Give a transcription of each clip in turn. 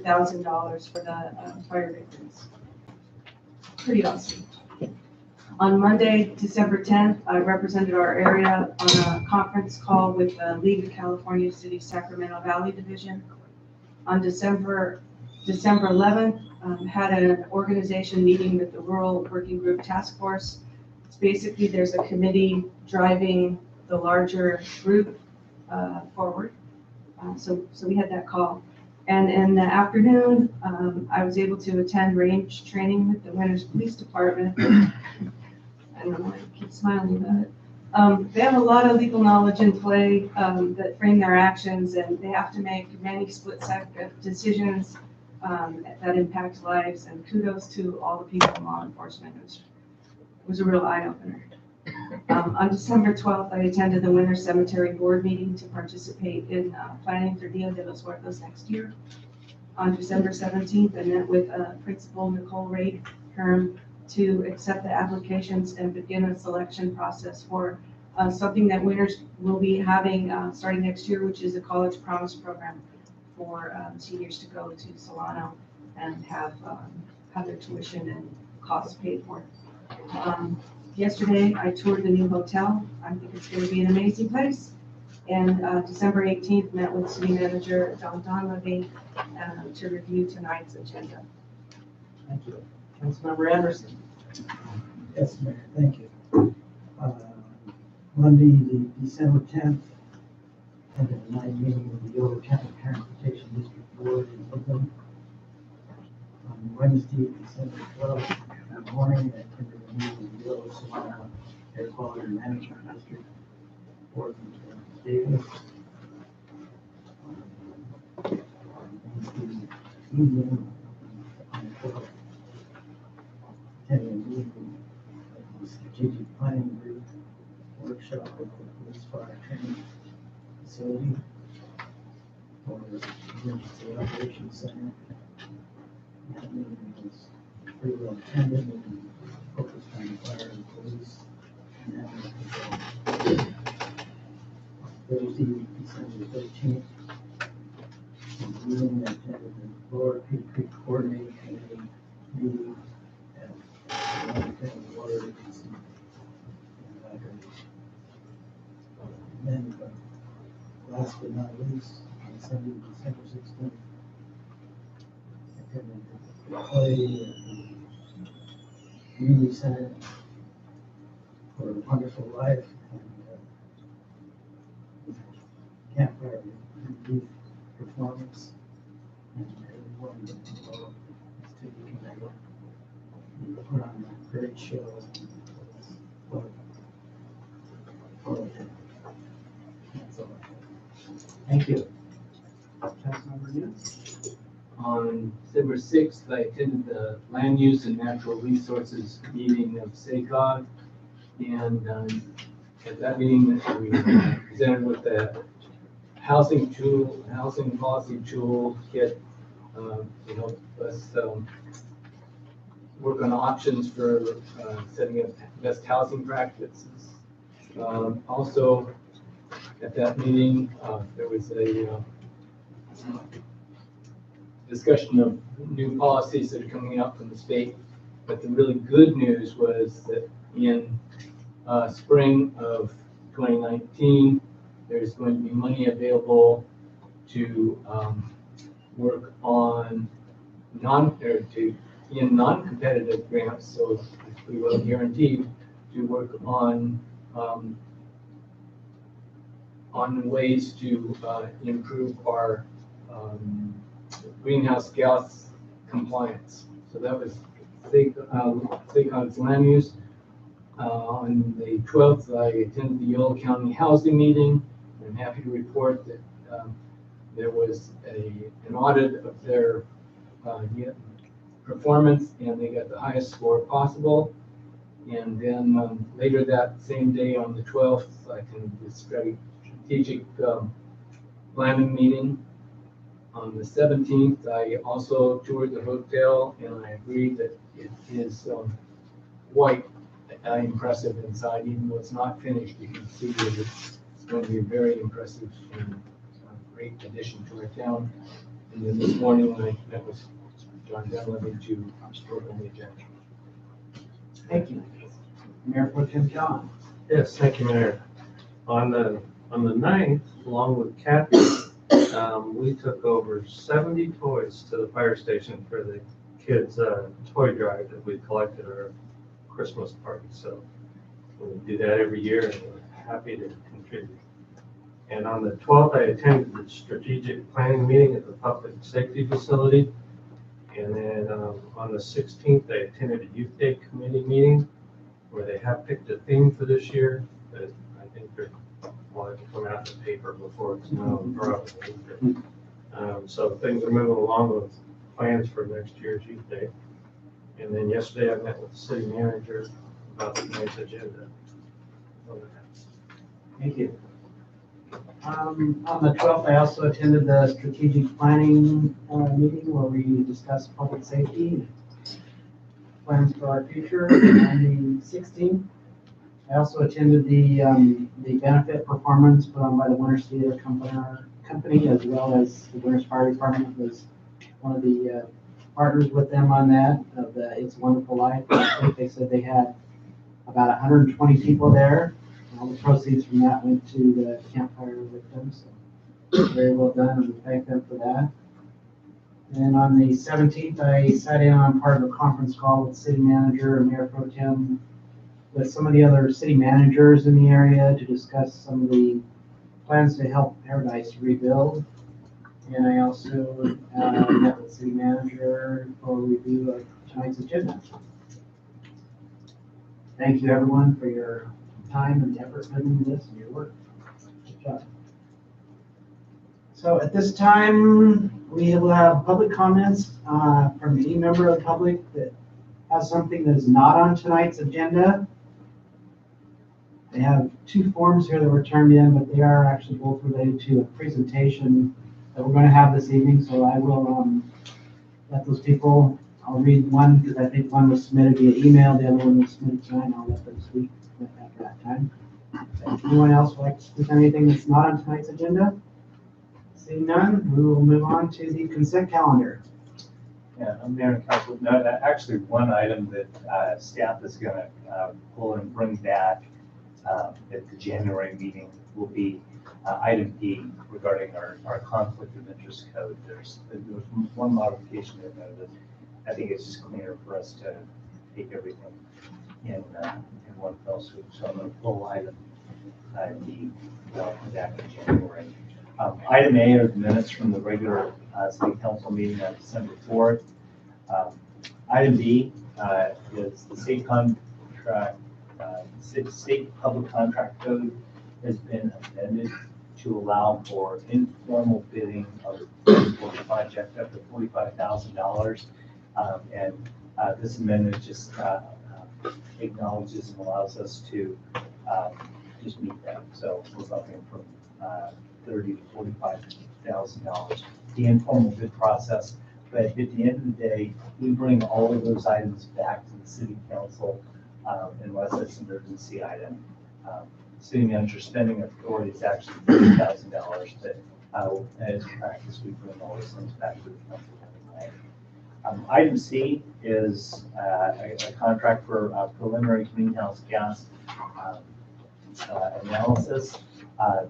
$1,000 for the fire victims. Pretty awesome. On Monday, December 10th, I represented our area on a conference call with the League of California City Sacramento Valley Division. On December 11th, had an organization meeting with the Rural Working Group Task Force. It's basically, there's a committee driving the larger group forward. So we had that call. And in the afternoon, I was able to attend range training with the Winters Police Department. I don't know why I keep smiling about it. They have a lot of legal knowledge in play that frame their actions, and they have to make many split-second decisions that impact lives, and kudos to all the people in law enforcement. It was a real eye-opener. On December 12th, I attended the Winter Cemetery Board meeting to participate in planning for Dia de los Muertos next year. On December 17th, I met with Principal Nicole Raid Herm to accept the applications and begin a selection process for something that Winters will be having starting next year, which is a College Promise program for seniors to go to Solano and have their tuition and costs paid for. Yesterday, I toured the new hotel. I think it's going to be an amazing place. And December 18th, met with City Manager John Donlevy to review tonight's agenda. Thank you. Councilmember Anderson. Yes, Mayor, thank you. Monday, December 10th, and a night meeting with the Yoder County Transportation District Board in Woodland. On Wednesday, December 12th, in the morning, I attended a meeting with the Yoder Solano Air Quality Management District Board in Davis. Wednesday evening, on the 12th, attending a meeting of the Strategic Planning Group workshop with the Police Fire Training Facility for the Emergency Operations Center. That meeting was pretty well attended and focused on fire and police. And that was Thursday, December 13th. Meeting that attended the Lower Peak Creek Coordinating Committee meeting at the Water Agency. And then, last but not least, on Sunday, December 16th, I attended the play at the Community Center for a Wonderful Life and campfire youth performance. And everyone involved is taking that one. We put on a great show. That's all. Thank you. Councilmember News. On December 6th, I attended the Land Use and Natural Resources meeting of SACOG. And at that meeting, we presented with the housing policy tool kit to help us work on options for setting up best housing practices. Also, at that meeting, there was a discussion of new policies that are coming out from the state. But the really good news was that in spring of 2019, there's going to be money available to work on non-competitive grants, so we will guaranteed to work on ways to improve our greenhouse gas compliance. So that was SACOG's land use. On the 12th, I attended the Yolo County Housing meeting. I'm happy to report that there was an audit of their performance, and they got the highest score possible. And then later that same day, on the 12th, I attended the strategic planning meeting. On the 17th, I also toured the hotel, and I agreed that it is quite impressive inside. Even though it's not finished, you can see that it's going to be a very impressive and great addition to our town. And then this morning, I met with John Dunleavy to work on the agenda. Thank you. Mayor Pro Tem John. Yes, thank you, Mayor. On the 9th, along with Kathy, we took over 70 toys to the fire station for the kids' toy drive that we collected at our Christmas party. So we do that every year, and we're happy to contribute. And on the 12th, I attended the strategic planning meeting at the public safety facility. And then on the 16th, I attended a youth day committee meeting where they have picked a theme for this year, but I think they're wanting to come out in the paper before it's known probably. So things are moving along with plans for next year's youth day. And then yesterday I met with the city manager about tonight's agenda. Thank you. On the 12th, I also attended the strategic planning meeting where we discussed public safety, plans for our future. On the 16th, I also attended the benefit performance put on by the Winners Theater Company, as well as the Winners Fire Department was one of the partners with them on that, of the It's a Wonderful Life. I think they said they had about 120 people there. All the proceeds from that went to the campfire victims. So very well done, and we thank them for that. And on the 17th, I sat in on part of a conference call with the city manager and Mayor Pro Tem with some of the other city managers in the area to discuss some of the plans to help Paradise rebuild. And I also met with the city manager for a review of tonight's agenda. Thank you, everyone, for your time and effort in this and your work. Good job. So at this time, we will have public comments from any member of the public that has something that is not on tonight's agenda. They have two forms here that were turned in, but they are actually both related to a presentation that we're going to have this evening. So I will let those people, I'll read one because I think one was submitted via email, the other one was submitted tonight. I'll let them speak after that time. If anyone else would like to speak on anything that's not on tonight's agenda? Seeing none, we will move on to the consent calendar. Yeah, I'm Mayor and Council. No, actually, one item that staff is going to pull and bring back at the January meeting will be item D regarding our conflict of interest code. There's one modification in there that I think it's just cleaner for us to take everything in one fell swoop. So I'm going to pull item D back in January. Item A are the minutes from the regular city council meeting on December 4th. Item B is the state contract, state public contract code has been amended to allow for informal bidding of the project up to $45,000. And this amendment just acknowledges and allows us to just meet that. So we're talking from $30,000 to $45,000, the informal bid process. But at the end of the day, we bring all of those items back to the city council unless it's an emergency item. City manager spending authority is actually $30,000, but as practice, we bring all those things back to the council anyway. Item C is a contract for preliminary greenhouse gas analysis.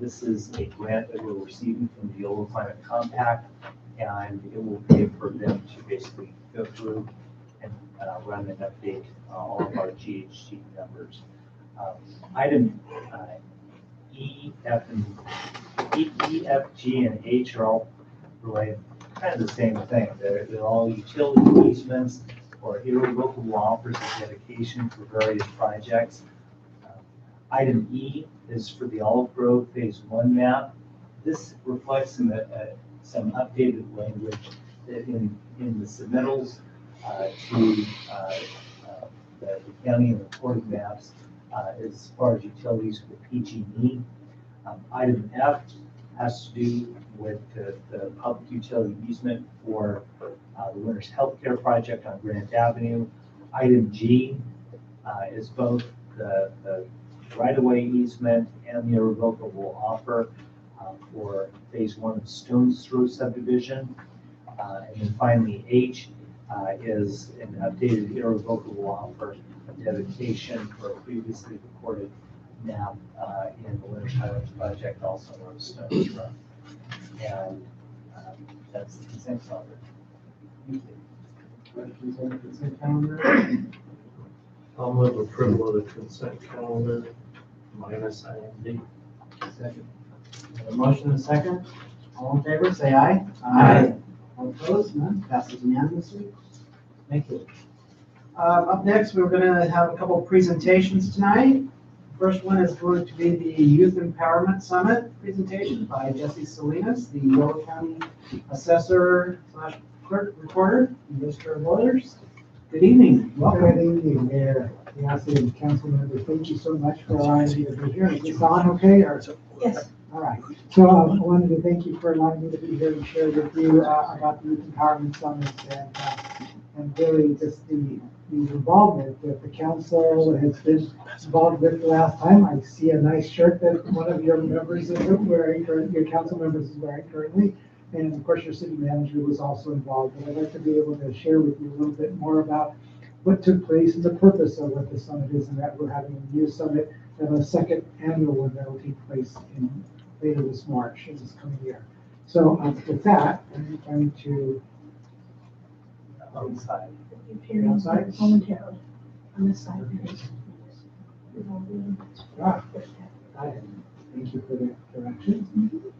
This is a grant that we're receiving from the Yolo Climate Compact, and it will pay for them to basically go through and run and update all of our GHG numbers. Item E, F, G, and H are all related, kind of the same thing. They're all utility easements or irrevocable offers of dedication for various projects. Item E is for the Olive Grove Phase 1 map. This reflects some updated language in the submittals to the county and recording maps as far as utilities for PG&E. Item F has to do with the public utility easement for the Winners Healthcare Project on Grant Avenue. Item G is both the right-of-way easement and the irrevocable offer for Phase 1 of Stones Throw subdivision. And then finally, H is an updated irrevocable offer of dedication for a previously recorded map in the Winter Highlands project, also known as Stones Run. And that's the consent calendar. Questions on the consent calendar? I'll move approval of the consent calendar minus IMD. Second. A motion and a second. All in favor, say aye. All opposed, none, passes unanimously. Thank you. Up next, we're gonna have a couple of presentations tonight. First one is going to be the Youth Empowerment Summit presentation by Jesse Salinas, the Yolo County Assessor / Clerk Recorder, and Register of Voters. Good evening, Good welcome. evening, Mayor, Yasi, and council members. Thank you so much for allowing me to be here. Is this on okay, or? Yes. All right. So I wanted to thank you for allowing me to be here and share with you about the Youth Empowerment Summit and really just the involvement that the council has been involved with the last time. I see a nice shirt that one of your members is wearing, or your council members is wearing currently. And of course, your city manager was also involved. And I'd like to be able to share with you a little bit more about what took place and the purpose of what the summit is, and that we're having a new summit and a second annual one that will take place in later this March, in this coming year. So with that, I'm going to Outside. Appearing Outside? momentarily on this side. thank you for the direction.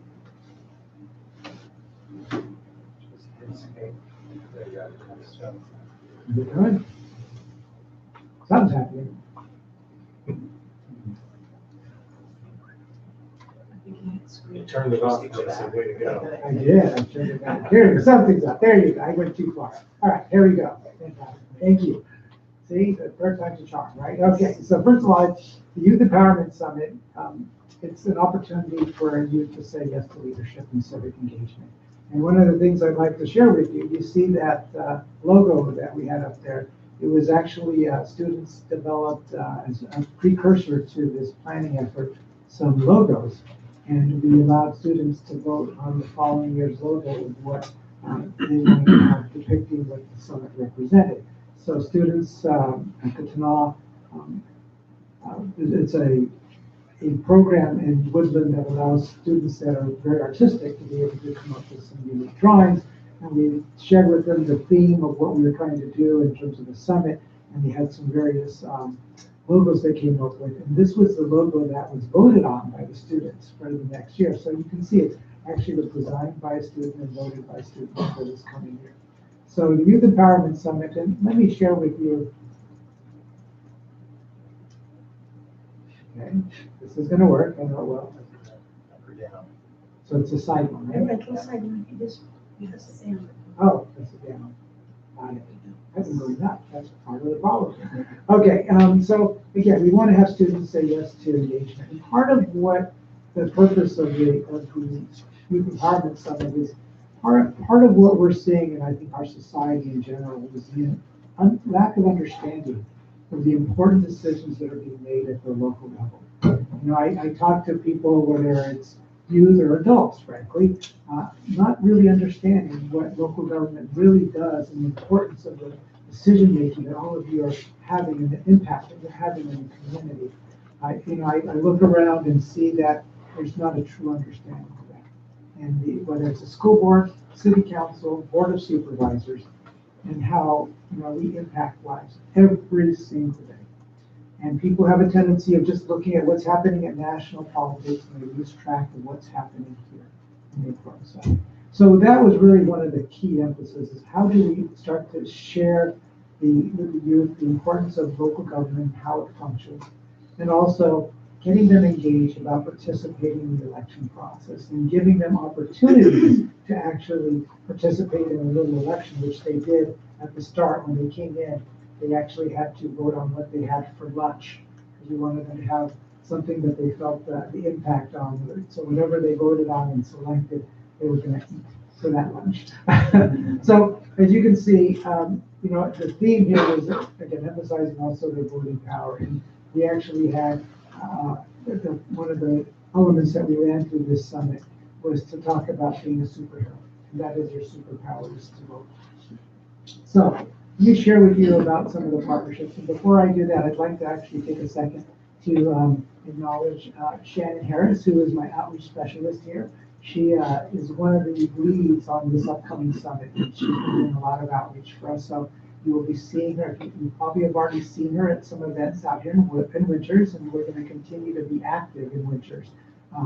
You're good. Something's happening. You turned it off, Jesse, way to go. I did, I turned it back. Here, something's up. There you go. I went too far. All right, here we go. Fantastic. Thank you. See, the third time's a charm, right? Okay, so first of all, the Youth Empowerment Summit, it's an opportunity for youth to say yes to leadership and civic engagement. And one of the things I'd like to share with you, you see that logo that we had up there. It was actually students developed as a precursor to this planning effort, some logos. And we allowed students to vote on the following year's logo with what they wanted to have depicting what the summit represented. So students at the Kanawha, it's a program in Woodland that allows students that are very artistic to be able to come up with some unique drawings. And we shared with them the theme of what we were trying to do in terms of the summit. And we had some various logos they came up with. And this was the logo that was voted on by the students for the next year. So you can see it actually was designed by a student and voted by students for this coming year. So the Youth Empowerment Summit, and let me share with you. Okay, this is going to work. I know it will. Up or down. So it's a side one, I right? went to the side one, you just, Oh, that's a demo. That's really not, that's part of the problem. Okay, so again, we want to have students say yes to engagement. And part of what the purpose of the Youth Empowerment Summit is, part of what we're seeing, and I think our society in general, is the lack of understanding of the important decisions that are being made at the local level. You know, I talk to people, whether it's youth or adults, frankly, not really understanding what local government really does and the importance of the decision-making that all of you are having and the impact that you're having in the community. I look around and see that there's not a true understanding of that. And whether it's a school board, city council, board of supervisors, and how we impact lives every single day. And people have a tendency of just looking at what's happening at national politics and they lose track of what's happening here in the important side. So that was really one of the key emphases is how do we start to share with the youth the importance of local government, how it functions, and also getting them engaged about participating in the election process and giving them opportunities to actually participate in a little election, which they did at the start when they came in. They actually had to vote on what they had for lunch because we wanted them to have something that they felt the impact on. So whatever they voted on and selected, they were going to eat for that lunch. So as you can see, the theme here was, again, emphasizing also their voting power. And we actually had one of the elements that we ran through this summit was to talk about being a superhero. and that is your superpower is to vote. So let me share with you about some of the partnerships. And before I do that, I'd like to actually take a second to acknowledge Shannon Harris, who is my outreach specialist here. She is one of the leads on this upcoming summit. And she's been doing a lot of outreach for us. So you will be seeing her. You probably have already seen her at some events out here in Winters, and we're going to continue to be active in Winters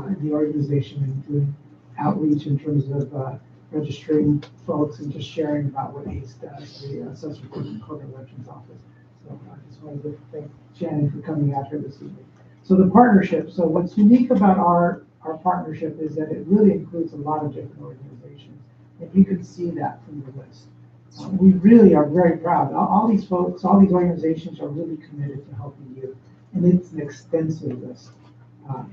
in the organization and doing outreach in terms of registering folks and just sharing about what ACE does, the Assessor Corporate Elections Office. So I just wanted to thank Shannon for coming out here this evening. So the partnership. So what's unique about our partnership is that it really includes a lot of different organizations, and you can see that from the list. We really are very proud. All these folks, all these organizations are really committed to helping you, and it's an extensive list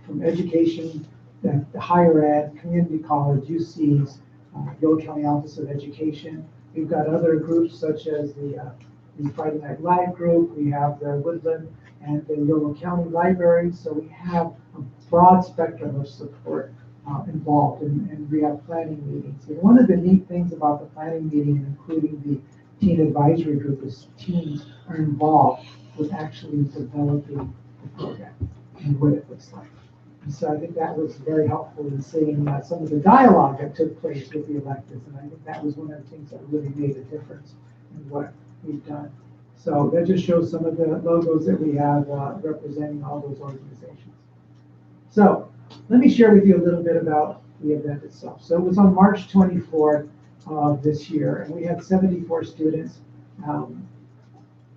from education, the higher ed, community college, UCs, Yolo County Office of Education. We've got other groups such as the Friday Night Live group. We have the Woodland and the Yolo County Library. So we have a broad spectrum of support involved, and we have planning meetings. And one of the neat things about the planning meeting, including the teen advisory group, is teens are involved with actually developing the program and what it looks like. And so I think that was very helpful in seeing some of the dialogue that took place with the electeds. And I think that was one of the things that really made a difference in what we've done. So that just shows some of the logos that we have representing all those organizations. So let me share with you a little bit about the event itself. So it was on March 24th of this year, and we had 74 students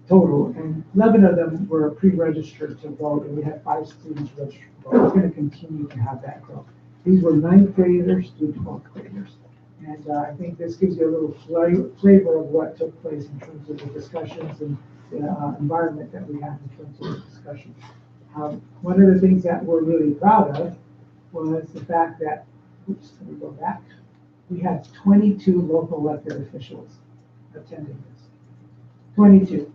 total, and 11 of them were pre-registered to vote, and we had 5 students registered to vote. We're going to continue to have that growth. These were 9th graders through 12th graders. And I think this gives you a little flavor of what took place in terms of the discussions and the environment that we had in terms of the discussion. One of the things that we're really proud of was the fact that, oops, let me go back. We had 22 local elected officials attending this. 22.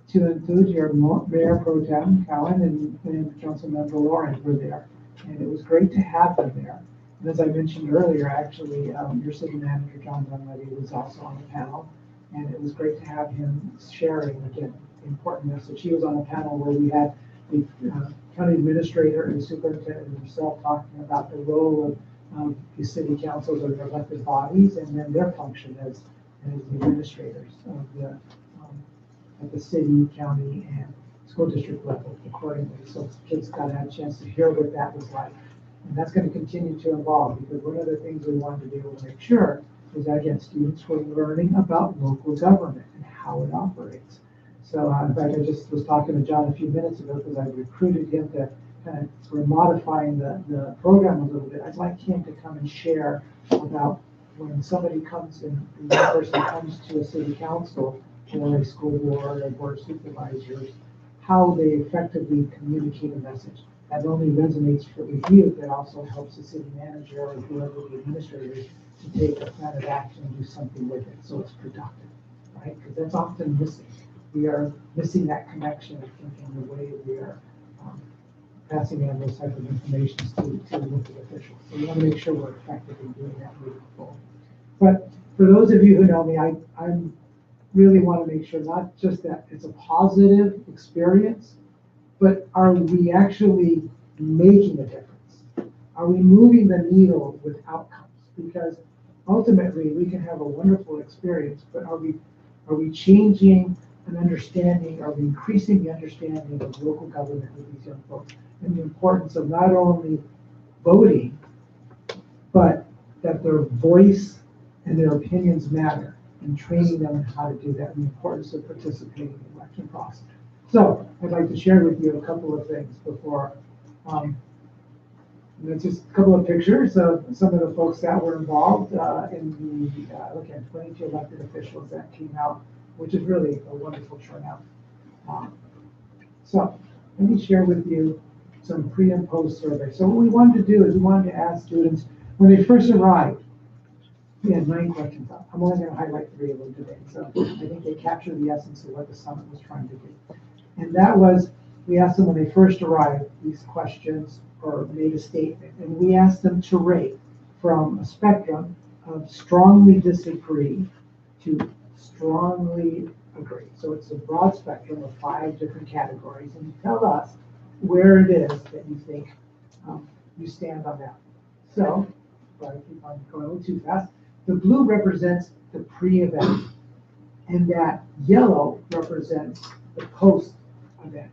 To include your Mayor Pro Tem, Cowan, and Councilmember Lauren were there. And it was great to have them there. And as I mentioned earlier, actually, your city manager, John Dunleavy, was also on the panel. And it was great to have him sharing, again, the important message. He was on a panel where we had the county administrator and superintendent himself talking about the role of the city councils or their elected bodies, and then their function as the administrators of at the city, county, and school district level accordingly. So kids got to have a chance to hear what that was like. And that's going to continue to evolve, because one of the things we wanted to be able to make sure is that, again, students were learning about local government and how it operates. So in fact, I just was talking to John a few minutes ago because I recruited him to kind of, we're modifying the program a little bit. I'd like him to come and share about when somebody comes in, the young person comes to a city council or a school board or board of supervisors, how they effectively communicate a message. That not only resonates for the youth, it also helps the city manager or whoever the administrators to take a plan of action and do something with it so it's productive, right? Because that's often missing. We are missing that connection, I think, in the way we are passing on those type of information to elected officials. So we want to make sure we're effective in doing that moving forward. But for those of you who know me, I really want to make sure not just that it's a positive experience, but are we actually making a difference? Are we moving the needle with outcomes? Because ultimately we can have a wonderful experience, but are we changing an understanding? Are we increasing the understanding of local government with these young folks and the importance of not only voting, but that their voice and their opinions matter, and training them on how to do that, and the importance of participating in the election process. So I'd like to share with you a couple of things before, just a couple of pictures of some of the folks that were involved in the, again, 22 elected officials that came out, which is really a wonderful turnout. So let me share with you some pre and post surveys. So what we wanted to do is we wanted to ask students when they first arrived. We had 9 questions up. I'm only going to highlight 3 of them today. So I think they capture the essence of what the summit was trying to do. And that was, we asked them when they first arrived these questions or made a statement. And we asked them to rate from a spectrum of strongly disagree to strongly agree. So it's a broad spectrum of 5 different categories, and you tell us where it is that you think you stand on that. So, if I keep on going a little too fast, the blue represents the pre-event, and that yellow represents the post-event.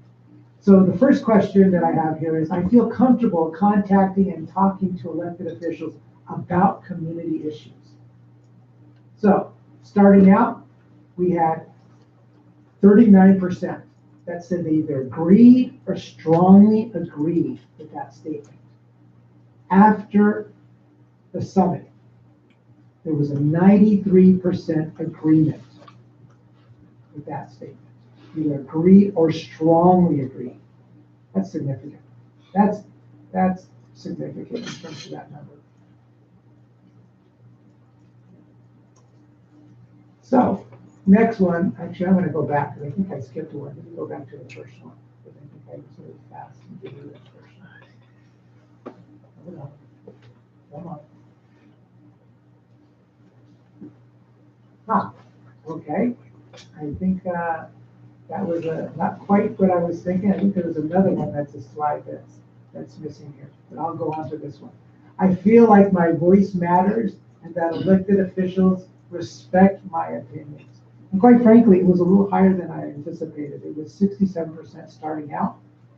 So the first question that I have here is, I feel comfortable contacting and talking to elected officials about community issues. So, starting out, we had 39% that said they either agreed or strongly agreed with that statement. After the summit, there was a 93% agreement with that statement. Either agree or strongly agree. That's significant. That's significant in terms of that number. So, next one, actually, I'm going to go back, because I think I skipped one. Let me go back to the first one, because I think I was a little fast and give you that first one. Hold on. Come on. Okay. I think that was not quite what I was thinking. I think there was another one that's a slide that's missing here, but I'll go on to this one. I feel like my voice matters and that elected officials respect my opinions. And quite frankly, it was a little higher than I anticipated. It was 67% starting out.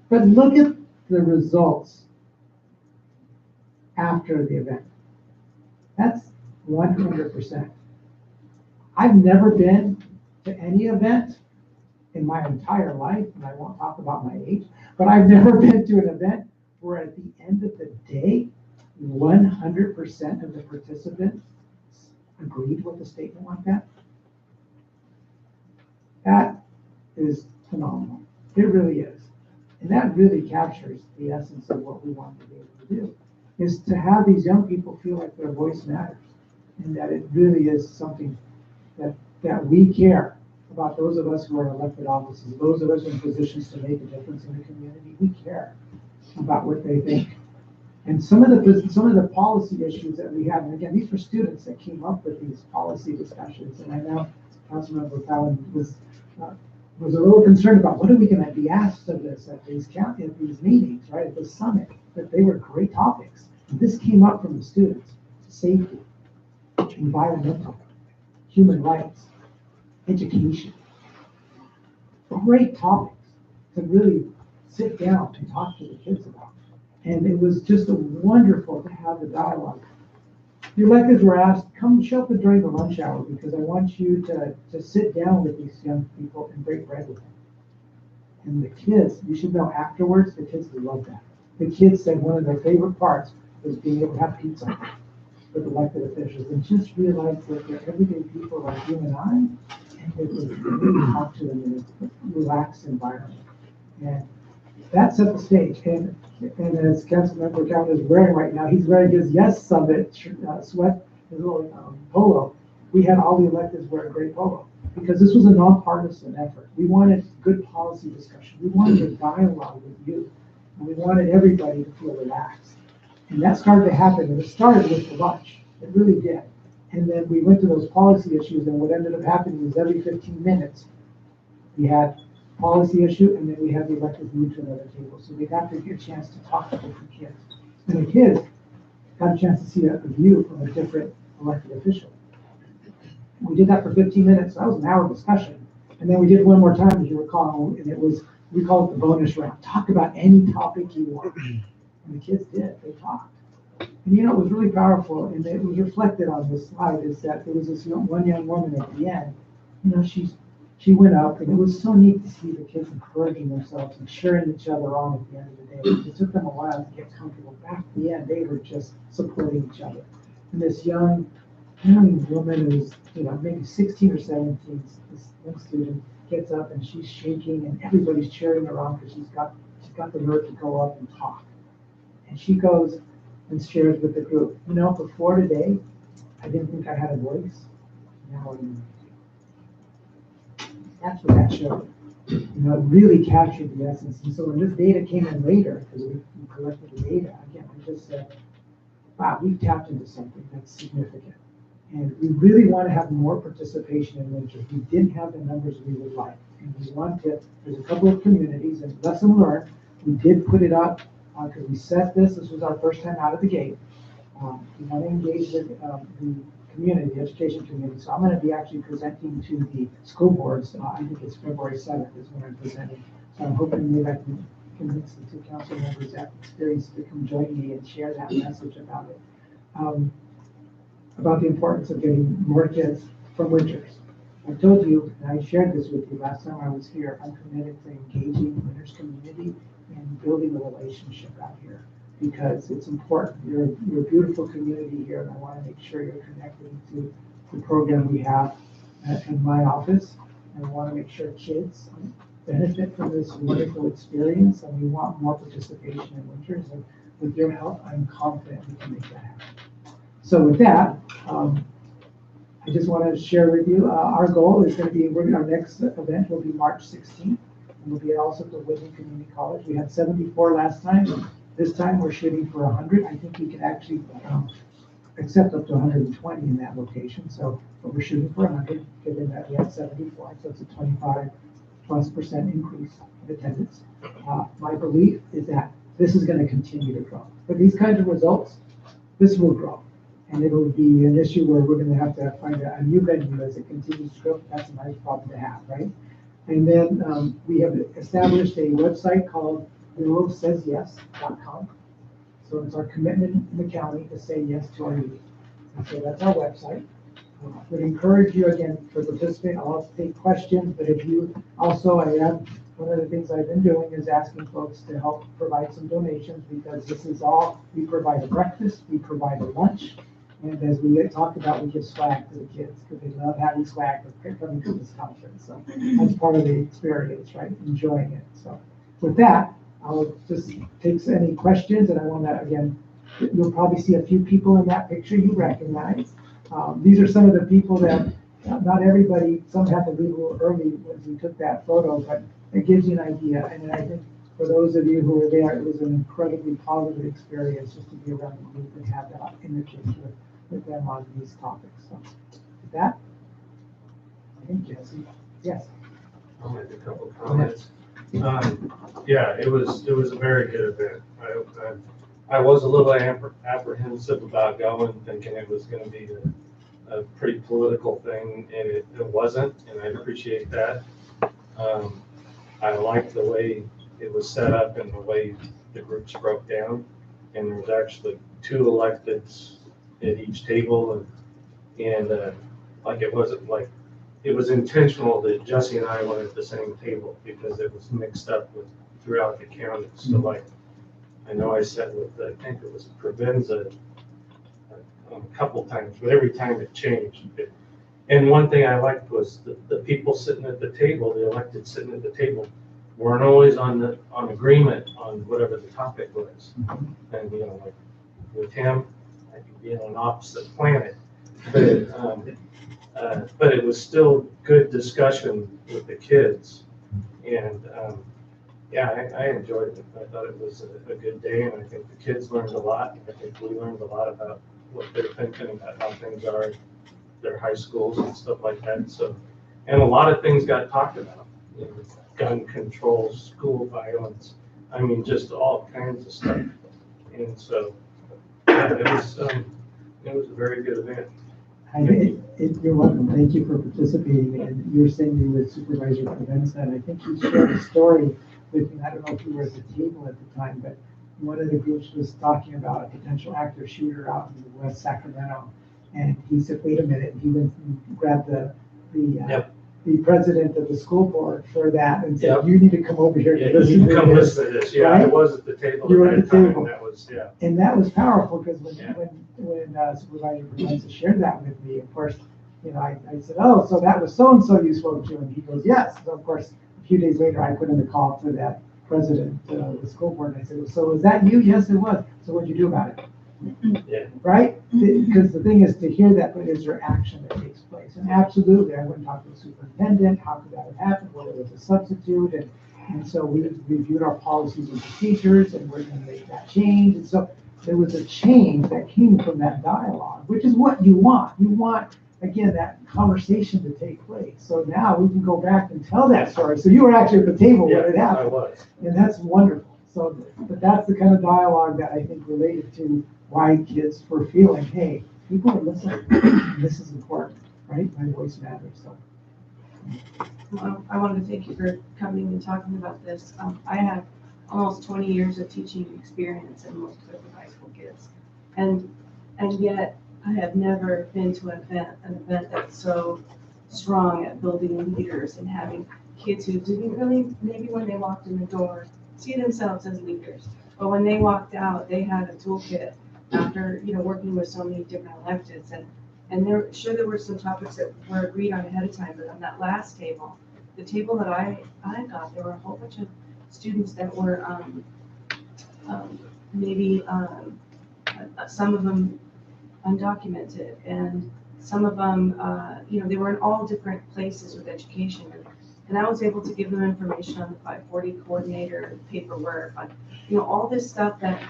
But look at the results after the event. That's 100%. I've never been to any event in my entire life, and I won't talk about my age, but I've never been to an event where at the end of the day, 100% of the participants agreed with a statement like that. That is phenomenal. It really is. And that really captures the essence of what we want to be able to do, is to have these young people feel like their voice matters, and that it really is something that we care about. Those of us who are in elected offices, those of us in positions to make a difference in the community, we care about what they think. And some of the policy issues that we have, and again, these were students that came up with these policy discussions, and I know Councilmember Fallon was a little concerned about what are we going to be asked of this at these meetings, right, at the summit, but they were great topics. And this came up from the students: safety, environmental, human rights, education. Great topics to really sit down and talk to the kids about. And it was just wonderful to have the dialogue. The electeds were asked, come show up during the lunch hour, because I want you to sit down with these young people and break bread with them. And the kids, you should know afterwards, the kids loved that. The kids said one of their favorite parts was being able to have pizza with elected officials and just realize that they're everyday people like you and I, and it was really talk to them in a relaxed environment. And that set the stage. And as Councilmember Calvin is wearing right now, he's wearing his Yes Summit sweat, his little polo. We had all the electeds wear a great polo because this was a nonpartisan effort. We wanted good policy discussion. We wanted a dialogue with you, and we wanted everybody to feel relaxed. And that started to happen, and it started with the lunch. It really did. And then we went to those policy issues, and what ended up happening was every 15 minutes, we had policy issue, and then we had the electeds move to another table. So they got to get a chance to talk to different kids. And the kids got a chance to see a view from a different elected official. We did that for 15 minutes. So that was an hour discussion. And then we did one more time, as you recall, and it was, we call it the bonus round. Talk about any topic you want. And the kids did, they talked. And it was really powerful, and it was reflected on this slide, is that there was this one young woman at the end, she went up, and it was so neat to see the kids encouraging themselves and cheering each other on at the end of the day. It took them a while to get comfortable. Back at the end, they were just supporting each other. And this young woman who's, maybe 16 or 17, this young student gets up and she's shaking, and everybody's cheering her on because she's got the nerve to go up and talk. And she goes and shares with the group, before today, I didn't think I had a voice. Now I do. That's what that showed. It really captured the essence. And so when this data came in later, because we collected the data, again, I just said, wow, we've tapped into something that's significant. And we really want to have more participation in winters. We didn't have the numbers we would like. And we want to, there's a couple of communities, and lesson learned, we did put it up, because we set this was our first time out of the gate. We want to engage with the community, the education community. So I'm going to be actually presenting to the school boards. I think it's February 7th is when I'm presenting. So I'm hoping maybe I can convince the two council members that experience to come join me and share that message about it. About the importance of getting more kids from winters. I told you, and I shared this with you last time I was here, I'm committed to engaging the winters community and building a relationship out here because it's important. You're a beautiful community here, and I want to make sure you're connected to the program we have in my office. And I want to make sure kids benefit from this wonderful experience, and we want more participation in winters. And with your help, I'm confident we can make that happen. So with that, I just want to share with you, our goal is going to be, our next event will be March 16th. And we'll be also at the Whitney Community College. We had 74 last time. This time we're shooting for 100. I think we can actually accept up to 120 in that location. So, but we're shooting for 100, given that we had 74. So it's a 25+% increase in attendance. My belief is that this is going to continue to grow. But these kinds of results, this will grow. And it'll be an issue where we're going to have to find a new venue as it continues to grow. That's a nice problem to have, right? And then we have established a website called willowsaysyes.com. So it's our commitment in the county to say yes to our youth. And so that's our website. I would encourage you again to participate. I'll also take questions, but if you also, one of the things I've been doing is asking folks to help provide some donations because this is all, we provide a breakfast, we provide a lunch. And as we talked about, we give swag to the kids because they love having swag for coming to this conference. So that's part of the experience, right? Enjoying it. So with that, I'll just take any questions, and I want to, again, you'll probably see a few people in that picture you recognize. These are some of the people that, not everybody, some had to leave a little early when we took that photo, but it gives you an idea. And I think for those of you who were there, it was an incredibly positive experience just to be around the group and have that interchange with them on these topics. So with that, I think Jesse, yes. I'll make a couple of comments. Yeah, it was a very good event. I was a little apprehensive about going, thinking it was going to be a pretty political thing, and it wasn't, and I appreciate that. I liked the way it was set up and the way the groups broke down, and there was actually 2 electeds at each table, and like it wasn't like it was intentional that Jesse and I went at the same table because it was mixed up with throughout the county. So like I know I sat with I think it was Provenza a couple times, but every time it changed. And one thing I liked was the people sitting at the table, the elected sitting at the table, weren't always on agreement on whatever the topic was. And like with him, I could be on an opposite planet, but it was still good discussion with the kids. And yeah, I enjoyed it. I thought it was a good day, and I think the kids learned a lot. I think we learned a lot about what they're thinking about how things are at their high schools and stuff like that. So, and a lot of things got talked about, gun control, school violence. I mean, just all kinds of stuff. And so, yeah, it was a very good event. You're welcome. Thank you for participating. And you were saying you were Supervisor Provenza, and I think you shared a story with me. I don't know if you were at the table at the time, but one of the groups was talking about a potential active shooter out in West Sacramento. And he said, wait a minute. He went and grabbed the president of the school board for that and said, you need to come over here. Yeah, you can come listen to this. Yeah, right? I was at the table. You were at the table. That was, yeah. And that was powerful because when Supervisor Provenza shared that with me, of course, I said, oh, so that was so-and-so you spoke to. And he goes, yes. So of course, a few days later, I put in the call to that president of the school board. And I said, so was that you? Yes, it was. So what'd you do about it? Yeah. Right? Because the thing is to hear that, but is there action that takes place? And absolutely, I went and talked to the superintendent. How could that have happened? Whether it was a substitute. And so we reviewed our policies and procedures, and we're going to make that change. And so there was a change that came from that dialogue, which is what you want. You want, again, that conversation to take place. So now we can go back and tell that story. So you were actually at the table when it I happened. was. And that's wonderful. So, but that's the kind of dialogue that I think related to why kids were feeling, hey, people are listening. This is important, right? My voice matters. So, I wanted to thank you for coming and talking about this. I have almost 20 years of teaching experience and most of it with high school kids. And yet I have never been to an event that's so strong at building leaders and having kids who didn't really, maybe when they walked in the door, see themselves as leaders. But when they walked out, they had a toolkit after, working with so many different electives. And there were some topics that were agreed on ahead of time, but on that last table, the table that I got, there were a whole bunch of students that were maybe some of them undocumented, and some of them, they were in all different places with education. And I was able to give them information on the 540 coordinator, paperwork, on, all this stuff that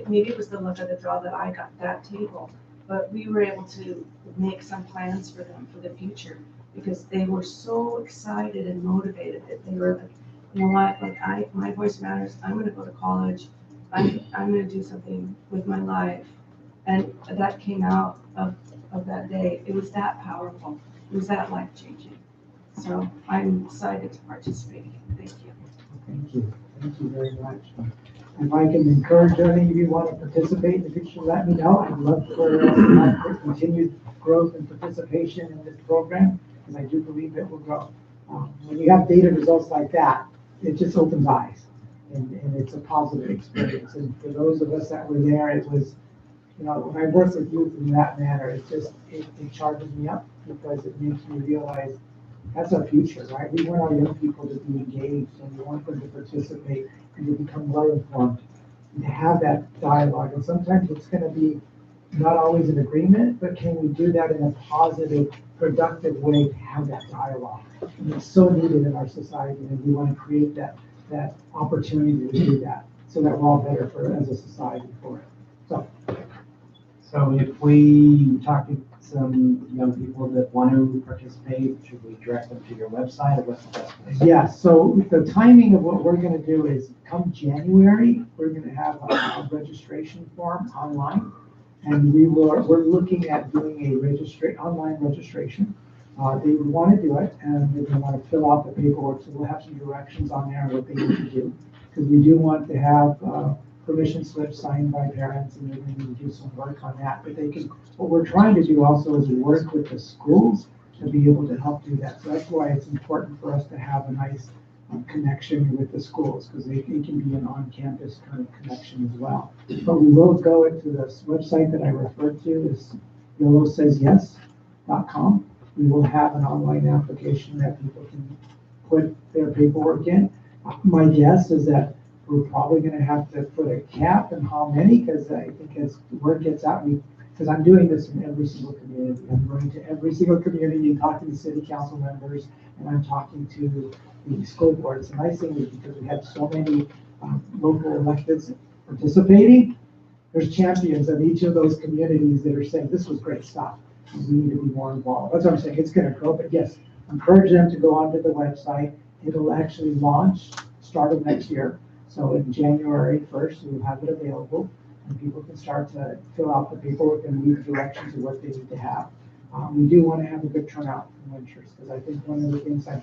maybe it was the luck of the draw that I got that table, but we were able to make some plans for them for the future because they were so excited and motivated that they were like, you know what, like my voice matters. I'm going to go to college. I'm going to do something with my life. And that came out of that day. It was that powerful. It was that life-changing. So I'm excited to participate. Thank you. thank you. Thank you very much. If I can encourage any of you want to participate in the future, let me know. I'd love for us to have continued growth and participation in this program, because I do believe it will grow. When you have data results like that, it just opens eyes, and it's a positive experience. And for those of us that were there, it was, when I work with youth in that manner, it charges me up because it makes me realize that's our future, right? We want our young people to be engaged, and we want them to participate and to become well informed and to have that dialogue. And sometimes it's going to be not always in agreement, but can we do that in a positive, productive way to have that dialogue? And it's so needed in our society, and we want to create that opportunity to do that so that we're all better as a society for it. So if we talk to some young people that want to participate, should we direct them to your website or what's the best place? Yeah, so the timing of what we're gonna do is come January, we're gonna have a registration form online. And we're looking at doing a online registration. They would wanna do it, and they're gonna wanna fill out the paperwork, so we'll have some directions on there on what they need to do. Because we do want to have permission slips signed by parents, and they're going to do some work on that. But what we're trying to do also is work with the schools to be able to help do that. So that's why it's important for us to have a nice connection with the schools, because it can be an on-campus kind of connection as well. But we will go into this website that I referred to, is YOLOSaysYes.com. We will have an online application that people can put their paperwork in. My guess is that we're probably going to have to put a cap on how many, because I think as word gets out, because I'm doing this in every single community. I'm going to every single community and talking to city council members, and I'm talking to the school boards. The nice thing is because we have so many local electeds participating, there's champions of each of those communities that are saying, this was great stuff, and we need to be more involved. That's what I'm saying, it's going to grow, but yes, encourage them to go onto the website. It'll actually launch start of next year. So in January 1st, we'll have it available, and people can start to fill out the paperwork and read directions of what they need to have. We do want to have a good turnout from Winters, because I think one of the things I'd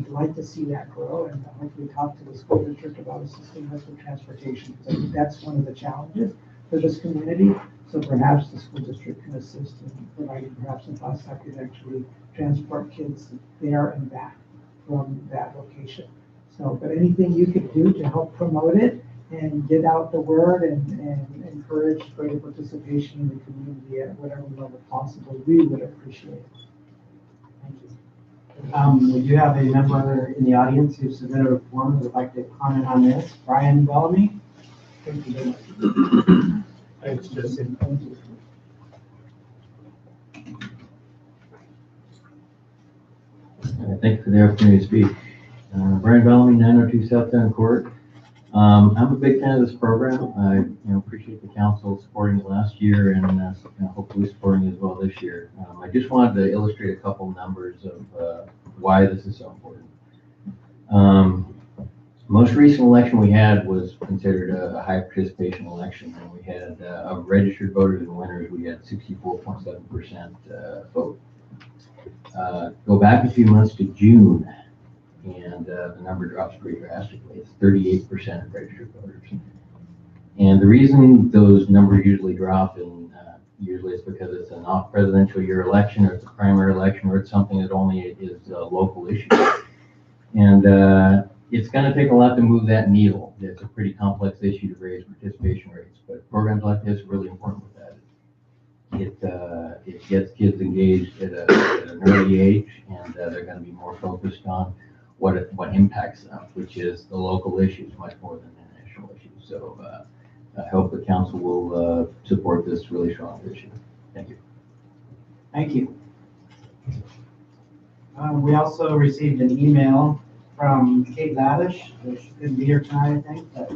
like to see that grow, and hopefully talk to the school district about assisting us with transportation, because I think that's one of the challenges for this community. So perhaps the school district can assist in providing perhaps a bus that could actually transport kids there and back from that location. So, but anything you could do to help promote it and get out the word and encourage greater participation in the community at whatever level possible, we would appreciate it. Thank you. We do have a member in the audience who submitted a form that would like to comment on this. Brian Bellamy. Thank you very much. Thanks, Jesse. Thank you. Thank you for the opportunity to speak. Brian Bellamy, 902 South Town Court. I'm a big fan of this program. I, appreciate the council supporting it last year and, hopefully supporting it as well this year. I just wanted to illustrate a couple numbers of, why this is so important. Most recent election we had was considered a high participation election, and we had, of registered voters and winners, we had 64.7% vote. Go back a few months to June, and the number drops pretty drastically. It's 38% of registered voters. And the reason those numbers usually drop, and usually it's because it's an off presidential year election, or it's a primary election, or it's something that only is a local issue. And it's going to take a lot to move that needle. It's a pretty complex issue to raise participation rates, but programs like this are really important with that. It gets kids engaged at an early age, and they're going to be more focused on what impacts them, which is the local issues much more than the national issues. So I hope the council will support this really strong this year. Thank you. Thank you. We also received an email from Kate Ladish. She couldn't be here tonight, I think, but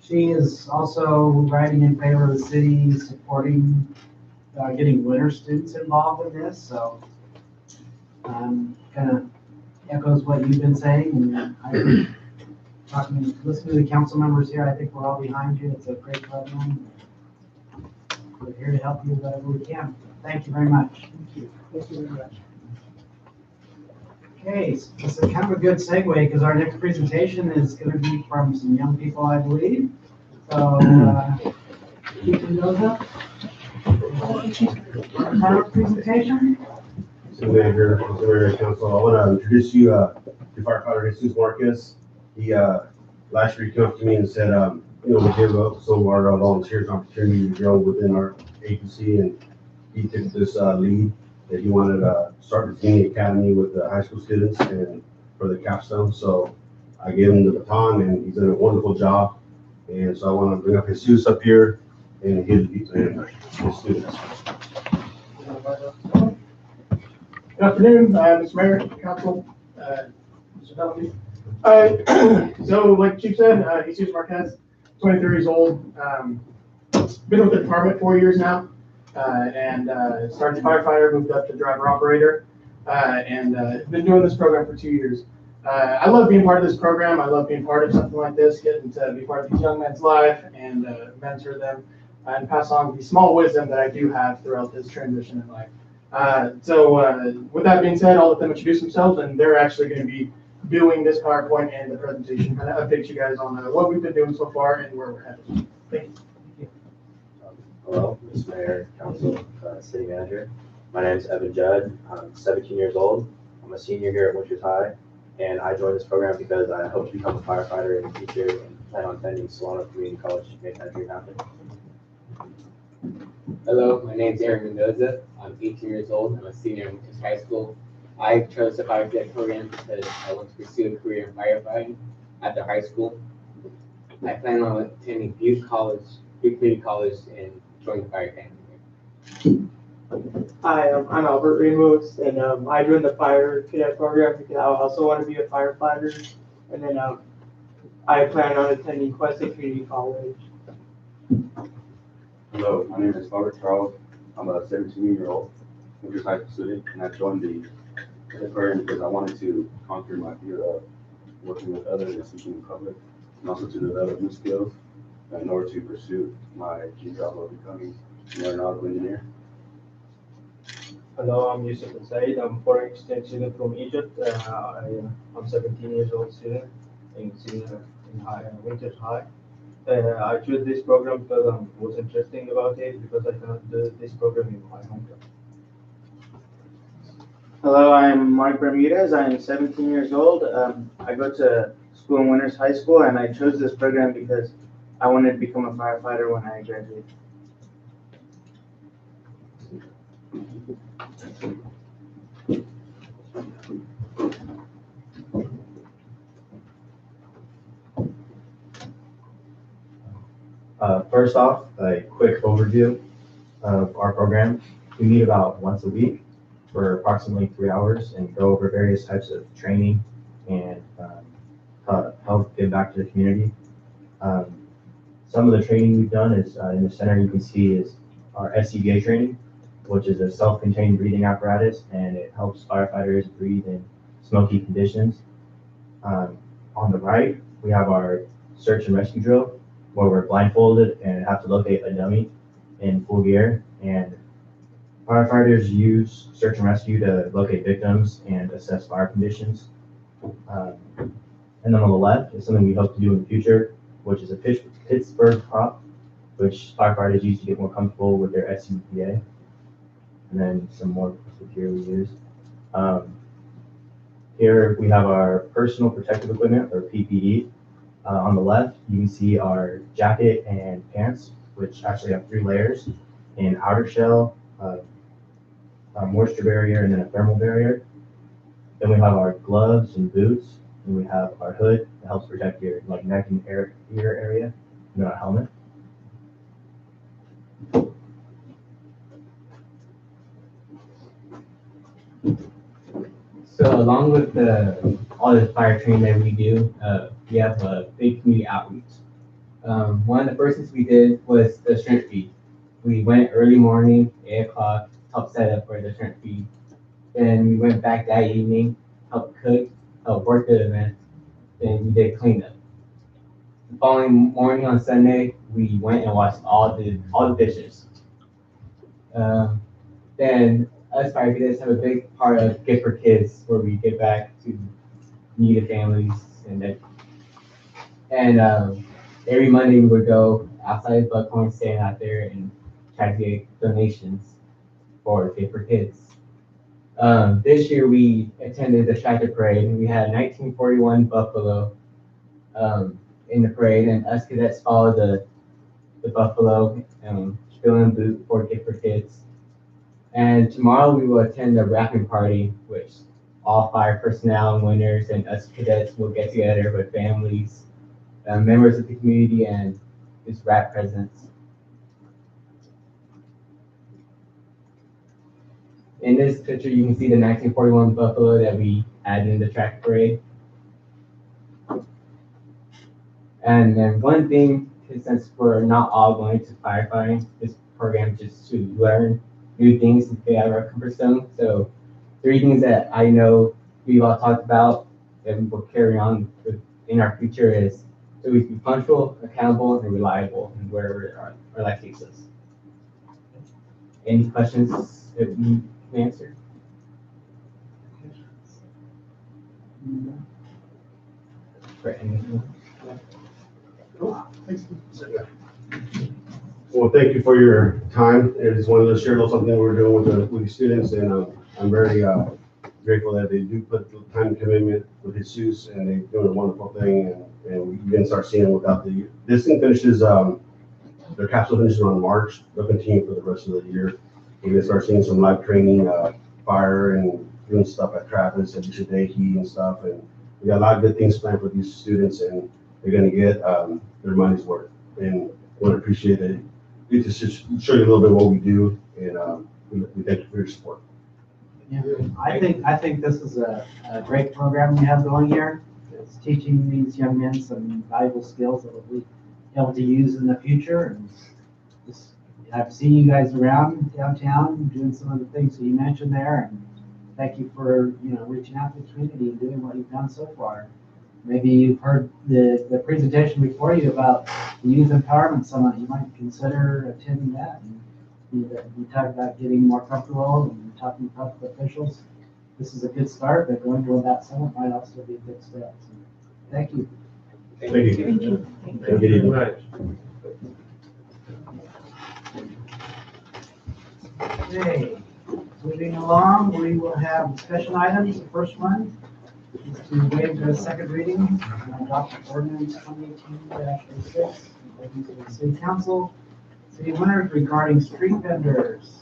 she is also writing in favor of the city supporting getting winter students involved in this. So kind of echoes what you've been saying, and I think listening to the council members here, I think we're all behind you. It's a great program. We're here to help you whatever we can. Thank you very much. Thank you. Thank you very much. Okay, so this is kind of a good segue because our next presentation is going to be from some young people, I believe. So, Chief Mendoza, our presentation. City Manager, Consumer Council, I want to introduce you to firefighter Jesus Marquez. He last year he came up to me and said, we give up some of our volunteers opportunity to grow within our agency, and he took this lead that he wanted to start the Teen Academy with the high school students and for the capstone. So I gave him the baton, and he's done a wonderful job. And so I want to bring up Jesus up here and his students. Good afternoon, Mr. Mayor, Council, Mr. Bellamy. So like Chief said, Jesus Marquez, 23 years old, been with the department 4 years now, and started firefighter, moved up to driver operator, and been doing this program for 2 years. I love being part of this program. I love being part of something like this, getting to be part of these young men's life and mentor them and pass on the small wisdom that I do have throughout this transition in life. So with that being said, I'll let them introduce themselves, and they're actually going to be doing this PowerPoint and the presentation, kind of update you guys on what we've been doing so far and where we're headed. Thank you. Hello, Mr. Mayor, Council, City Manager. My name is Evan Judd. I'm 17 years old. I'm a senior here at Winters High, and I joined this program because I hope to become a firefighter in the future and plan on attending Solano Community College to make that dream happen. Hello, my name is Aaron Mendoza. I'm 18 years old. I'm a senior in Winters High School. I chose the fire cadet program because I want to pursue a career in firefighting at the high school. I plan on attending Butte Community College, and join the fire academy. Hi, I'm Albert Ramos, and I joined the fire cadet program because I also want to be a firefighter. And then I plan on attending Questa Community College. Hello, my name is Robert Charles. I'm a 17-year-old Winters High School student, and I joined the program because I wanted to conquer my fear of working with others and speaking in public, and also to develop new skills in order to pursue my dream job of becoming an aeronautical engineer. Hello, I'm Yusuf Said. I'm foreign exchange student from Egypt. I'm 17 years old student in Winters High. I chose this program because I was interested about it, because I cannot do this program in my hometown. Hello, I'm Mark Ramirez. I'm 17 years old. I go to school in Winters High School, and I chose this program because I wanted to become a firefighter when I graduate. First off, a quick overview of our program. We meet about once a week for approximately 3 hours and go over various types of training and help give back to the community. Some of the training we've done is in the center, you can see is our SCBA training, which is a self-contained breathing apparatus, and it helps firefighters breathe in smoky conditions. On the right, we have our search and rescue drill, where we're blindfolded and have to locate a dummy in full gear. And firefighters use search and rescue to locate victims and assess fire conditions. And then on the left is something we hope to do in the future, which is a Pittsburgh prop, which firefighters use to get more comfortable with their SCBA. And then some more gear we use. Here we have our personal protective equipment, or PPE. On the left, you can see our jacket and pants, which actually have 3 layers: an outer shell, a moisture barrier, and then a thermal barrier. Then we have our gloves and boots, and we have our hood that helps protect your neck and ear area, and then our helmet. So along with all the fire training that we do, we have a big community outreach. One of the first things we did was the strength feed. We went early morning, 8 o'clock, helped set up for the strength feed. Then we went back that evening, helped cook, helped work the event, then we did cleanup. The following morning on Sunday, we went and washed all the dishes. Then us fire cadets have a big part of Gift for Kids, where we give back to needy families, and every Monday we would go outside Buckhorn, stand out there and try to get donations for Gift for Kids. This year we attended the tractor parade, and we had a 1941 Buffalo in the parade, and us cadets followed the Buffalo, filling boot for Gift for Kids. And tomorrow we will attend a wrapping party, which all fire personnel and winners and us cadets will get together with families, members of the community, and just wrap presents. In this picture, you can see the 1941 Buffalo that we had in the track parade. And then one thing, since we're not all going to firefighting, this program just to learn new things and get out of our comfort zone. So 3 things that I know we've all talked about that we will carry on in our future is to always be punctual, accountable, and reliable in wherever our life takes us. Any questions that we can answer? Well, thank you for your time. I just wanted to share a little something we're doing with the students, and I'm very grateful that they do put the time and commitment with Jesus, and they're doing a wonderful thing, and we can start seeing without this thing finishes, their capsule finishes on March. They'll continue for the rest of the year. We're gonna start seeing some live training, fire, and doing stuff at Travis and Shadeki and stuff, and we got a lot of good things planned for these students, and they're gonna get their money's worth, and we want to appreciate it. We just show you a little bit of what we do, and we thank you for your support. Yeah, I think this is a great program we have going here. It's teaching these young men some valuable skills that we'll be able to use in the future. And just, I've seen you guys around downtown doing some of the things that you mentioned there, and thank you for reaching out to the community and doing what you've done so far. Maybe you've heard the presentation before you about the Youth Empowerment Summit. You might consider attending that. And you talk about getting more comfortable and talking to public officials. This is a good start, but going to that summit might also be a good step. So, thank you. Thank you. Thank you. Thank you. Okay, moving along, we will have discussion items. The first one is to waive the second reading and adopt ordinance 2018-06, to the City Council. City winners regarding street vendors.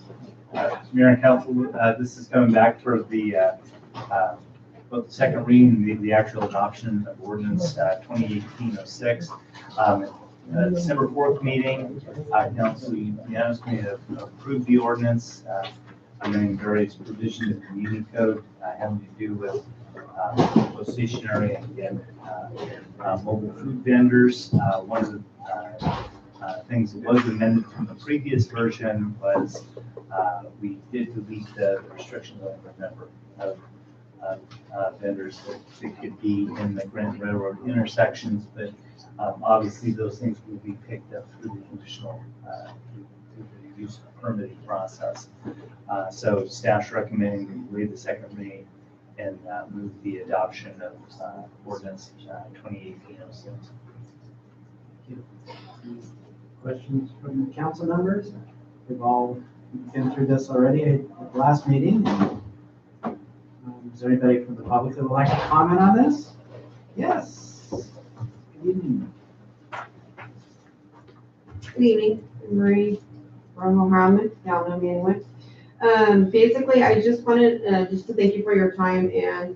Mayor and Council, this is coming back for the both the second reading and the actual adoption of ordinance 2018-06. December 4th meeting, Council unanimously approved the ordinance, amending various provisions of the community code having to do with both stationary and again, mobile food vendors. One of the things that was amended from the previous version was we did delete the restriction on the number of vendors that could be in the Grant Railroad intersections, but obviously those things will be picked up through the conditional through the use permitting process. So staff's recommending we waive the second reading and move the adoption of ordinance 2018-06. Questions from the council members? We've all been through this already at the last meeting. Is there anybody from the public that would like to comment on this? Yes. Good evening. Good evening, Marie Mohammed, y'all know me anyway. Basically, I just wanted just to thank you for your time, and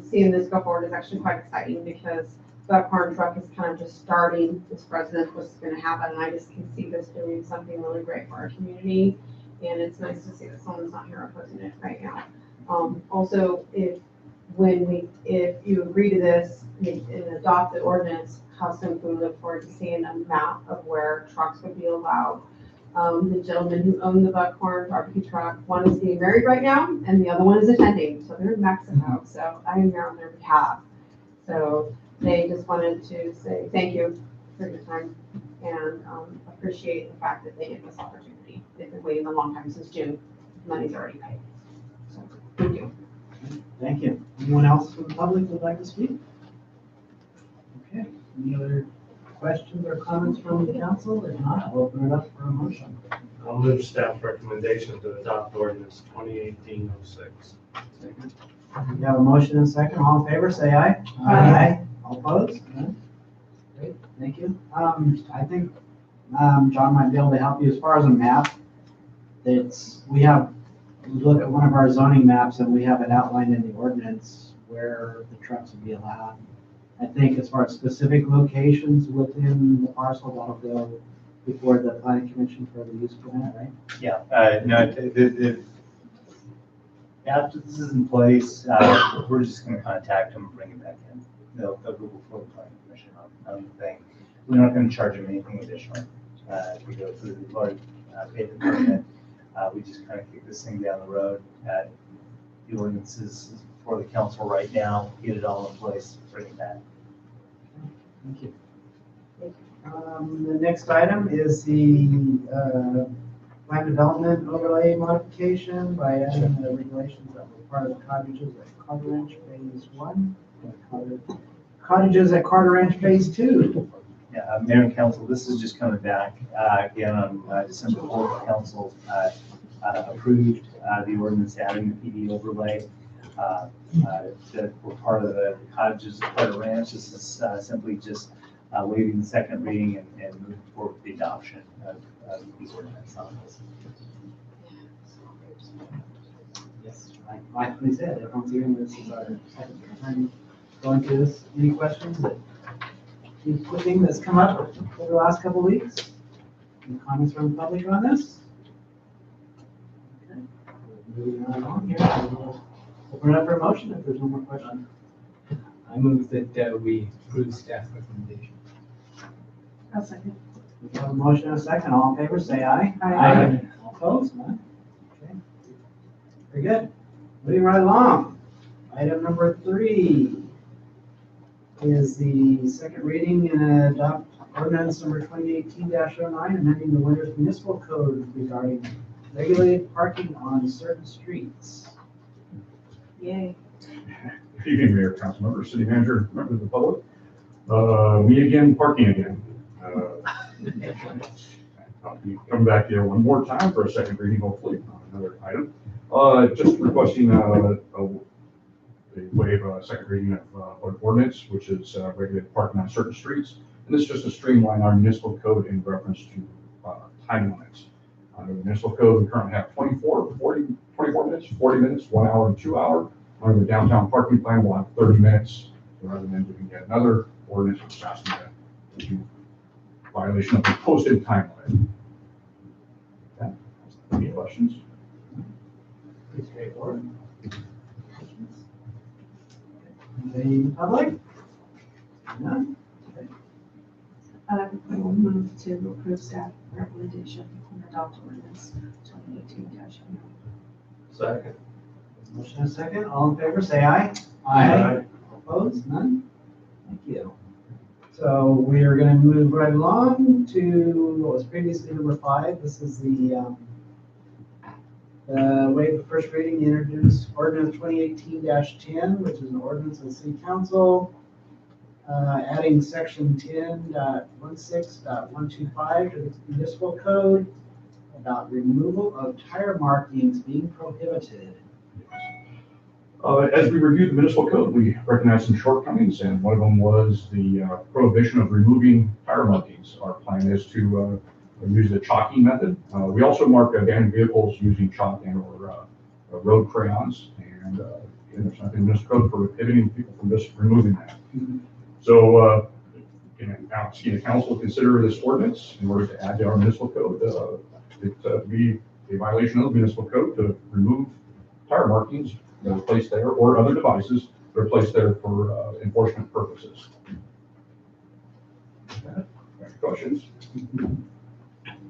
seeing this go forward is actually quite exciting because Buckhorn Truck is kind of just starting this precedent, what's going to happen, and I just can see this doing something really great for our community, and it's nice to see that someone's not here opposing it right now. Also, if you agree to this and adopt the ordinance, how soon can we look forward to seeing a map of where trucks would be allowed? The gentlemen who own the Buckhorn barbecue truck, one is getting married right now, and the other one is attending, so they're in Mexico, so I am here on their behalf. So they just wanted to say thank you for your time and appreciate the fact that they gave this opportunity. They've been waiting a long time, since June. Money's already paid. So, thank you. Thank you. Anyone else from the public would like to speak? Okay. Any other questions or comments from the council? If not, I'll open it up for a motion. I'll move staff recommendation to adopt ordinance 2018-06. We have a motion and a second. All in favor, say aye. Aye. All opposed? None? Great, thank you. I think John might be able to help you as far as a map. We look at one of our zoning maps and we have it outlined in the ordinance where the trucks would be allowed. I think as far as specific locations within the parcel, that'll go before the planning commission for the use permit, right? Yeah, no, after this is in place, we're just going to contact them and bring it back in. They'll go before the planning commission on the thing. We're not going to charge them anything additional. If we go through, we've already paid the permit. We just kind of kick this thing down the road. The ordinance is before the council right now, get it all in place, bring it back. Thank you. The next item is the land development overlay modification by adding the regulations that were part of the cottages at Carter Ranch Phase 1, cottages at Carter Ranch Phase 2. Yeah, Mayor and Council, this is just coming back again on December 4th. Council approved the ordinance adding the PD overlay that were part of the cottages at Carter Ranch. This is simply just waiving the second reading and moving forward with the adoption of the ordinance on this. Yes, like we said, everyone's hearing this is our second time going through this. Any questions? Any thing that's come up over the last couple of weeks? Any comments from the public on this? Okay. Moving on along here. We'll open it up for a motion if there's no more questions. I move that we approve staff recommendation. I'll second. We have a motion and a second. All in favor, say aye. Aye. All opposed? None? Okay. Very good. Moving right along. Item number 3 is the second reading and adopt ordinance number 2018-09, amending the Winters Municipal Code regarding regulated parking on certain streets. Yay. Good evening, Mayor, Council members, City Manager, members of the public. Me again, parking again. I'll be coming back here one more time for a second reading, hopefully, on another item. Just requesting a waive a second reading of ordinance, which is regulated parking on certain streets. And this is just to streamline our municipal code in reference to time limits. Under the municipal code, we currently have 24 minutes, 40 minutes, 1 hour, and 2 hour. Under the downtown parking plan, we'll have 30 minutes. So rather than doing yet another ordinance, which is asking that to do violation of the posted time limit. Okay. Any questions? Pretty straightforward. Any public? None? I will move to approve staff recommendation and adopt ordinance 2018-. Second. Motion and second, all in favor, say aye. Opposed, none? Thank you. So we are gonna move right along to what was previously number 5. This is the waive the first reading, introduce ordinance 2018-10, which is an ordinance of the city council, adding section 10.16.125 to the municipal code about removal of tire markings being prohibited. As we reviewed the municipal code, we recognized some shortcomings, and one of them was the prohibition of removing tire markings. Our plan is to use the chalking method. We also mark abandoned vehicles using chalk and or road crayons, and there's nothing in the municipal code prohibiting people from just removing that. So, now asking the council to consider this ordinance in order to add to our municipal code. It be a violation of the municipal code to remove tire markings that are placed there or other devices that are placed there for enforcement purposes. Any questions?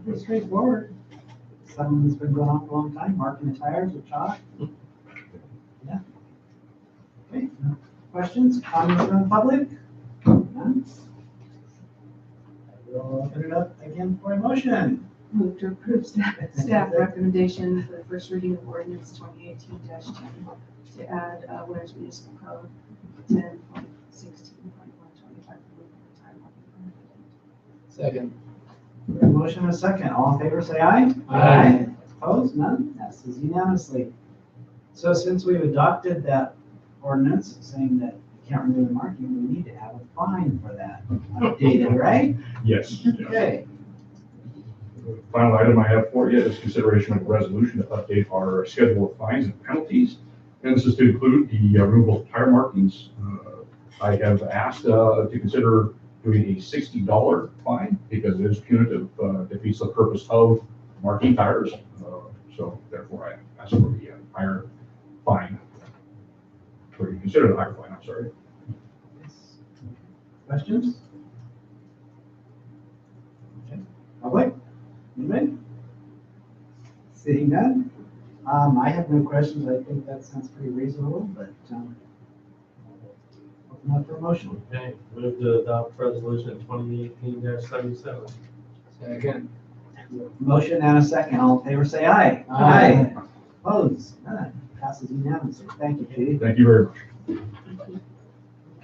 Pretty straightforward. Something that's been going on for a long time, marking the tires with chalk. Yeah. Okay, no questions, comments from the public? None? I will open it up again for a motion. Move to approve staff recommendation for the first reading of ordinance 2018-10 to add Winners Municipal Code 10.16.125. Second. We have a motion and a second. All in favor, say aye. Aye. Opposed? None? Passes unanimously. So since we've adopted that ordinance saying that you can't remove the marking, we need to have a fine for that updated, right? Yes. Okay. The final item I have for you is consideration of a resolution to update our schedule of fines and penalties. And this is to include the removal of tire markings. I have asked to consider doing a $60 fine because it is punitive, defeats the purpose of marking tires. So therefore I asked for the higher fine. Or you consider the higher fine, I'm sorry. Questions? Okay. Public? Anybody? Seeing none? I have no questions. I think that sounds pretty reasonable, but open up for a motion. Okay, move to adopt resolution 2018-77. Second. Motion and a second. All in favor, say aye. Aye. Opposed? None. Passes unanimously. Thank you, Judy. Thank you very much.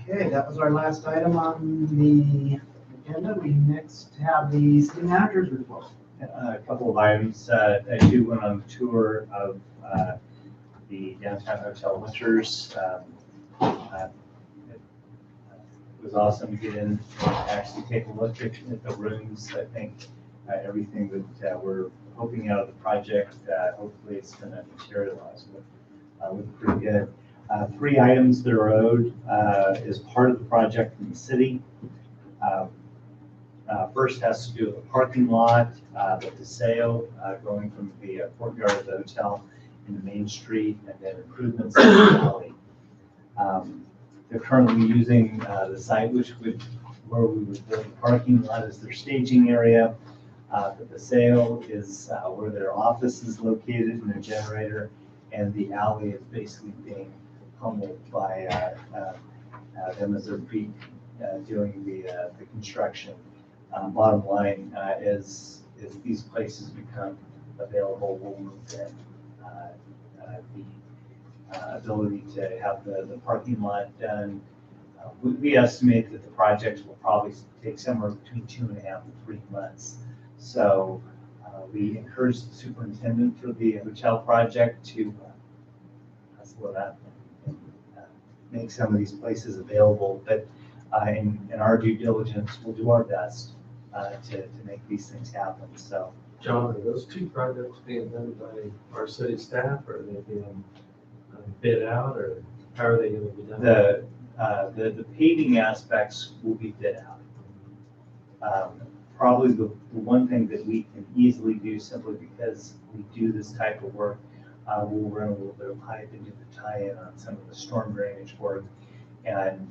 Okay, that was our last item on the agenda. We next have the city manager's report. A couple of items. I do went on a tour of the downtown hotel Winters. It was awesome to get in and actually take a look at the rooms. I think everything that we're hoping out of the project, hopefully it's going to materialize. Look pretty good. 3 items that are owed as part of the project from the city. First has to do with the parking lot, the Paseo going from the courtyard of the hotel into Main Street, and then improvements in the alley. They're currently using the site where we would build the parking lot as their staging area. The Paseo is where their office is located and their generator, and the alley is basically being pummeled by them as they're doing the construction. Bottom line is these places become available, we'll move in. The ability to have the parking lot done. We estimate that the project will probably take somewhere between 2.5 to 3 months. So we encourage the superintendent for the hotel project to make some of these places available. But in our due diligence, we'll do our best to make these things happen. So, John, are those 2 projects being done by our city staff, or are they being bid out, or how are they going to be done? The paving aspects will be bid out. Probably the one thing that we can easily do, simply because we do this type of work, we'll run a little bit of pipe and do the tie-in on some of the storm drainage work, And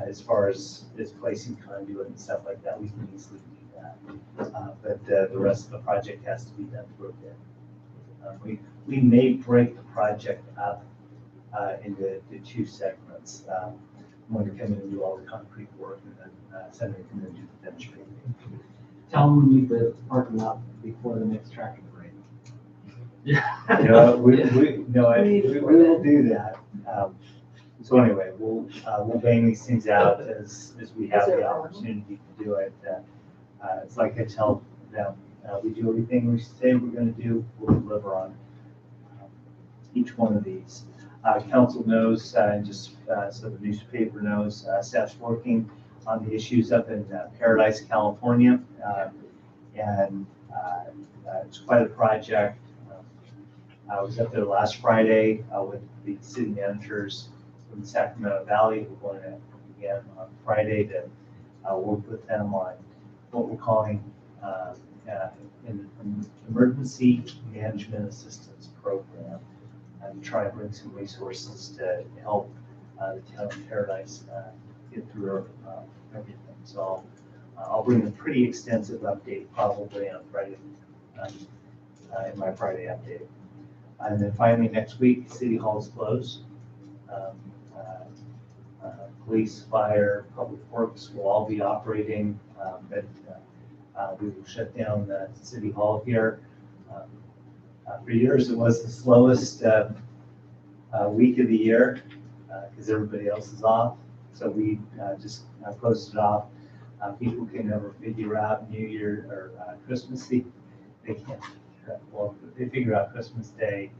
as far as placing conduit and stuff like that, we can easily do that. But the rest of the project has to be done through a bid. We may break the project up into two segments. I'm going to come in and do all the concrete work, and then Senator can then do the finish paving. Tell them we need the parking lot before the next tractor parade. No, we will do that. So anyway, we'll bang these things out as we have the opportunity to do it. It's like I tell them, we do everything we say we're going to do, we'll deliver on each one of these. Council knows, and just so the newspaper knows, staff's working on the issues up in Paradise, California. And it's quite a project. I was up there last Friday with the city managers from the Sacramento Valley. We're going to again on Friday to work with them on what we're calling an emergency management assistance program, and try and bring some resources to help the town of Paradise get through everything. So I'll bring a pretty extensive update probably on Friday, in my Friday update. And then finally next week, City Hall is closed. Police, fire, public works will all be operating, but we will shut down the City Hall here. For years, it was the slowest week of the year because everybody else is off. So we just closed it off. People can never figure out New Year or Christmas Eve. They can't. Well, they figure out Christmas Day.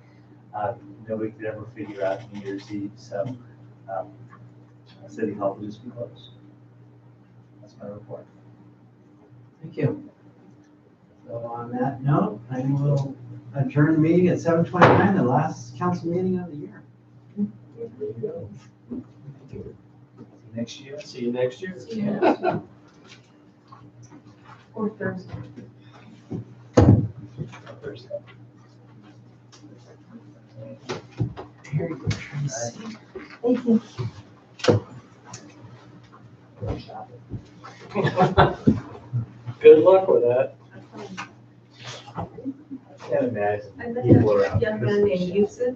Nobody could ever figure out New Year's Eve. So City Hall will just be closed. That's my report. Thank you. So on that note, I will adjourn the meeting at 7:29, the last council meeting of the year. Next year. See you next year. Yeah. Or Thursday. Thursday. Very good, Tracy. Thank you. Good luck with that. I can't imagine I met people around. a young man named Yusuf.